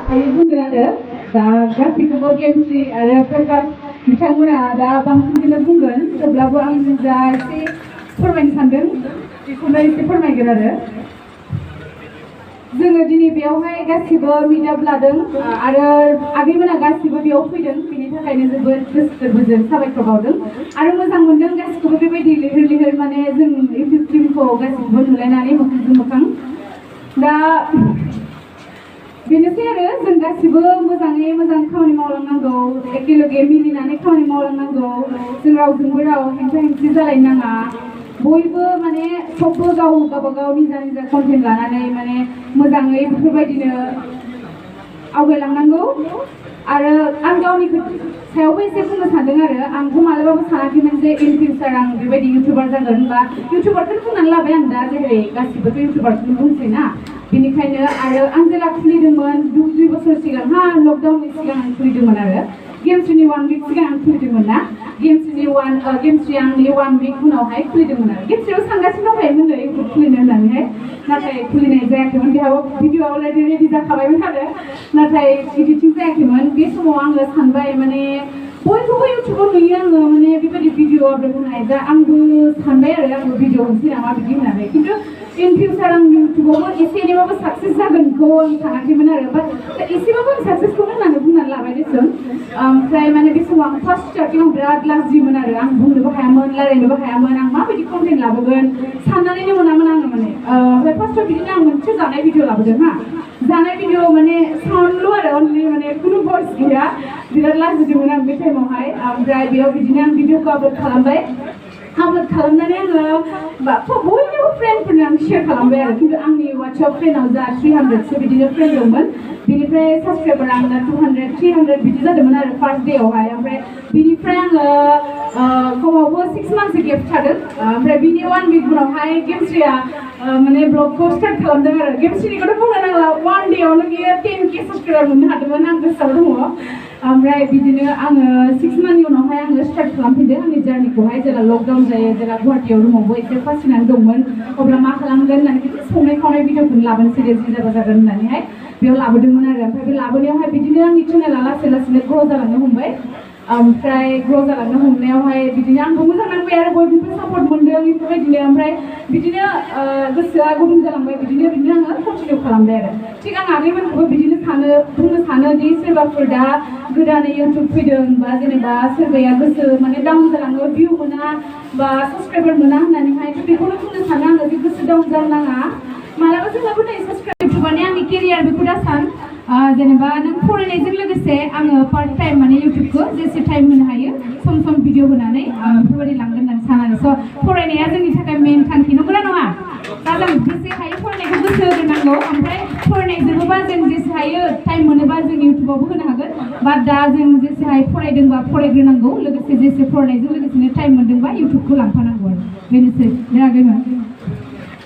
हाखायो बुंदों आरो दा गासैखौबो गेमस्रि आरो प्रकाश बिथांमोना दा बांसिनखौनो बुंगोन थेवब्लाबो आं जा एसे फोरमायनो सानदों बेखौनो एसे फोरमायगोन आरो जोङो दिनै बेयावहाय गासिबो मिटआप लादों आरो आगैमोना गासिबो बेयाव फैदों बेनि थाखायनो जोबोद गोसो गोरबोजों साबायखर बावदों आरो मोजां मोनदों गासिखौबो बेबायदि लिरहो लिरहो माने जों इउटिउब टिमखौ गासिबो नुलायनानै मोखांजों मोखां दा बेनोसै आरो जों गासिबो मोजाङै मोजां खामानि मावलांनांगौ एखेलगे मिलिनानै खामानि मावलांनांगौ जों रावजोंबो राव हेंथा हेंथि जालायनो नाङा बयबो माने सबबो गावबागाव निजा निजा कन्टेन्ट लानानै माने मोजाङै बेफोरबायदिनो आवगायलांनांगौ आरो आं गावनि सायावबो एसे बुंनो सानदों आरो आंथ' मालाबाबो सानाखैमोन जे इन फिउचार आं बेबायदि इउटुबार जागोन बा इउटुबारखौनो बुंनानै लाबाय आं दा जेरै गासिबोथ' इउटुबारखौनो बुंसै ना बेनिखायनो आरो आं जेला खुलिदोंमोन 2 बोसोर सिगां लकडाउननि सिगां आं खुलिदोंमोन आरो गेमस्रिनि 1 विक सिगां आं खुलिदोंमोन ना गेमस्रि आंनि 1 विक उनावहाय खुलिदोंमोन आरो गेमस्रियाव सानगासिनो दंखायोमोन इउटुब खुलिनो होननानैहाय नाथाय खुलिनाय जायाखैमोन बेहाबो भिडिअ अलरेडि रेडि जाखाबायमोन आरो नाथाय इडिटिं जायाखैमोन बे समाव आङो सानबाय माने बयखौबो इउटुबाव नुयो आङो माने बेबायदि भिडिअ आपल'ड होनाय दा आंबो सानबाय आरो आंबो भिडिअ होनोसै नामा बिदि होननानै खिन्थु इन फिउचार आं इउटुबावबो एसे एनैबाबो साक्सेस जागोनखौ आं सानाखैमोन आरो बाट एसेबाबो आं साक्सेसखौनो होननानै बुंनानै लाबाय देसुन ओमफ्राय माने बे समाव आं फार्स्ट स्टार्टिंआव बिराद लाजियोमोन आरो आं बुंनोबो हायामोन रायलायनोबो हायामोन आं माबायदि कन्टेन्ट लाबोगोन साननानैनो मोनामोन आङो माने ओमफ्राय फार्स्टआव बिदिनो आं मोनसे जानाय भिडिअ लाबोदों जानाय भिडिअ माने साउन्डल' आरो अनलि माने खुनु भइस गैया बिराद लाजिदोंमोन आं बे टाइमावहाय ओमफ्राय बेयाव बिदिनो आं भिडिअखौ आपल'ड खालामबाय आपल'ड खालामनानै आङो बयनिबो फ्रेन्डफोरनो आं शेयार खालामबाय आरो खिन्थु आंनि वाट्सएप फ्रेन्डआव जा 300सो बिदिनो फ्रेन्ड दंमोन बिनिफ्राय साबस्क्राइबार आंना 200 300 बिदि जादोंमोन आरो फार्स्ट डेआवहाय ओमफ्राय बिनिफ्राय आङो खमावबो 6 मान्थसो गेप थादों ओमफ्राय बिनि 1 विक उनावहाय गेमस्रिया माने ब्लगखौ स्टार्ट खालामदों आरो गेमस्रिनिखौथ' बुंनो नांला 1 डेआवनो बियो 10K साबस्क्राइबार मोननो हादोंमोन आं गोसोआव दङ ओमफ्राय बिदिनो आङो 6 मान्थनि उनावहाय आङो स्टार्ट खालामफिनदों आंनि जार्निखौहाय जेला लकडाउन जायो जेला गुवाहाटियाव रुमावबो एसे फासिनानै दंमोन अब्ला मा खालामगोन होननानै बिदिनो संनाय खावनाय भिडिअखौनो लाबोनोसै दे जि जाबा जागोन होननानैहाय बेयाव लाबोदोंमोन आरो ओमफ्राय बे लाबोनायावहाय बिदिनो आंनि चेनेला लासै लासैनो ग्र' जालांनो हमबाय ओमफ्राय ग्र' जालांनो हमनायावहाय बिदिनो आंबो मोजां नांबाय आरो बयबो सापर्ट मोनदों बेफोरबायदिनो ओमफ्राय बिदिनो गोसोआ गुदुं जालांबाय बिदिनो आङो कन्टिनिउ खालामबाय आरो थिग आं आगैमोनखौबो बिदिनो बुंनो सानो दि सोरबाफोर दा गोदानै इउटुब फैदों बा जेनेबा सोरबाया गोसो माने डाउन जालाङो भिउ मोना बा साबस्क्राइबार मोना होननानैहाय बेखौनो बुंनो सानो आङो जे गोसो डाउन जानो नाङा मालाबा जोंहाबो नै साबस्क्राइब इउटुबारनि आंनि केरियार बेखौ दा सान जेनेबा नों फरायनायजों लोगोसे आङो पार्ट टाइम माने इउटुबखौ जेसे टाइम होनो हायो सम सम भिडिअ होनानै बेफोरबायदि लांगोन होननानै सानो आरो स' फरायनाया जोंनि थाखाय मेन थांखि नंगौना नङा दा जों जेसे हायो फरायनायखौ गोसो होनांगौ ओमफ्राय फरायनाय जोबोबा जों जेसे हायो टाइम मोनोबा जों इउटुबावबो होनो हागोन बाट दा जों जेसे हायो फरायदोंबा फरायग्रोनांगौ लोगोसे जेसे फरायनायजों लोगोसेनो टाइम मोनदोंबा इउटुबखौ लांफानांगौ आरो बेनोसै दे आगैमोन